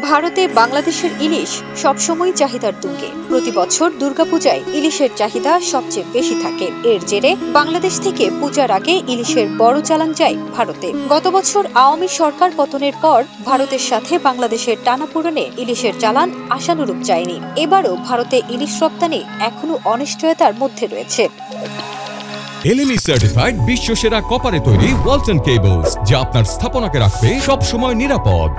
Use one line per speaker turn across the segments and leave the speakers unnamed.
ভারতে বাংলাদেশের ইলিশ সবসময় চাহিদার তুঙ্গে। প্রতি বছর দুর্গাপূজায় ইলিশের চাহিদা সবচেয়ে বেশি থাকে। এর জেরে বাংলাদেশ থেকে পূজার আগে ইলিশের বড় চালান যায় ভারতে। গত বছর আওয়ামী সরকার পতনের পর ভারতের সাথে বাংলাদেশের টানাপোড়েনে ইলিশের চালান আশানুরূপ যায়নি। এবারও ভারতে ইলিশ রপ্তানি এখনো অনিশ্চয়তার মধ্যে রয়েছে।
এলএমই সার্টিফাইড বিশ্বসেরা কপারে তৈরি ওয়ালটন কেবলস, যা আপনার স্থাপনাকে রাখবে সব সময় নিরাপদ।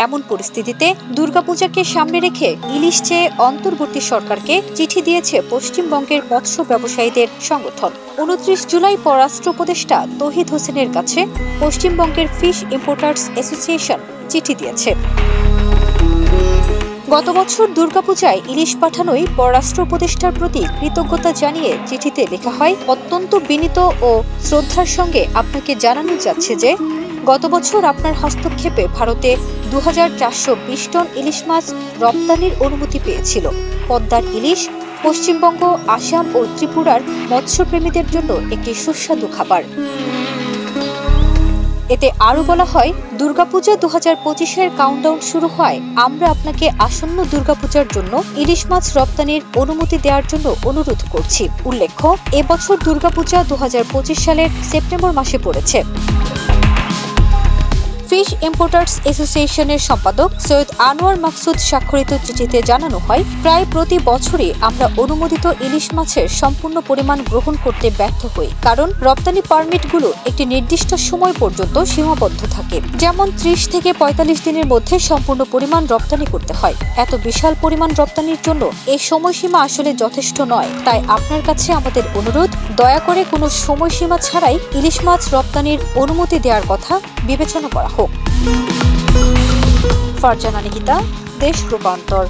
এমন পরিস্থিতিতে দুর্গাপূজাকে সামনে রেখে ইলিশ চেয়ে অন্তর্বর্তী সরকারকে চিঠি দিয়েছে পশ্চিমবঙ্গের মৎস্য ব্যবসায়ীদের সংগঠন। 29 জুলাই পররাষ্ট্র উপদেষ্টা তৌহিদ হোসেনের কাছে পশ্চিমবঙ্গের ফিশ ইম্পোর্টার্স অ্যাসোসিয়েশন চিঠি দিয়েছে। গত বছর দুর্গাপূজায় ইলিশ পাঠানোই পররাষ্ট্র উপদেষ্টার প্রতি কৃতজ্ঞতা জানিয়ে চিঠিতে লেখা হয়, অত্যন্ত বিনীত ও শ্রদ্ধার সঙ্গে আপনাকে জানানো যাচ্ছে যে গত বছর আপনার হস্তক্ষেপে ভারতে 2420 টন ইলিশ মাছ রপ্তানির অনুমতি পেয়েছিল। পদ্মার ইলিশ পশ্চিমবঙ্গ, আসাম ও ত্রিপুরার মৎস্যপ্রেমীদের জন্য একটি সুস্বাদু খাবার। এতে আরও বলা হয়, দুর্গাপূজা 2025-এর কাউন্টডাউন শুরু হয়। আমরা আপনাকে আসন্ন দুর্গাপূজার জন্য ইলিশ মাছ রপ্তানির অনুমতি দেওয়ার জন্য অনুরোধ করছি। উল্লেখ্য, এবছর দুর্গাপূজা 2025 সালের সেপ্টেম্বর মাসে পড়েছে। ফিশ ইম্পোর্টার্স অ্যাসোসিয়েশনের সম্পাদক সৈয়দ আনোয়ার মাকসুদ স্বাক্ষরিত চিঠিতে জানানো হয়, প্রায় প্রতি বছরই আমরা অনুমোদিত ইলিশ মাছের সম্পূর্ণ পরিমাণ গ্রহণ করতে ব্যর্থ হই, কারণ রপ্তানি পারমিটগুলো একটি নির্দিষ্ট সময় পর্যন্ত সীমাবদ্ধ থাকে, যেমন 30 থেকে 45 দিনের মধ্যে সম্পূর্ণ পরিমাণ রপ্তানি করতে হয়। এত বিশাল পরিমাণ রপ্তানির জন্য এই সময়সীমা আসলে যথেষ্ট নয়। তাই আপনার কাছে আমাদের অনুরোধ, দয়া করে কোনো সময়সীমা ছাড়াই ইলিশ মাছ রপ্তানির অনুমতি দেওয়ার কথা বিবেচনা করা হোক। ফারজানা নিকিতা, দেশ রূপান্তর।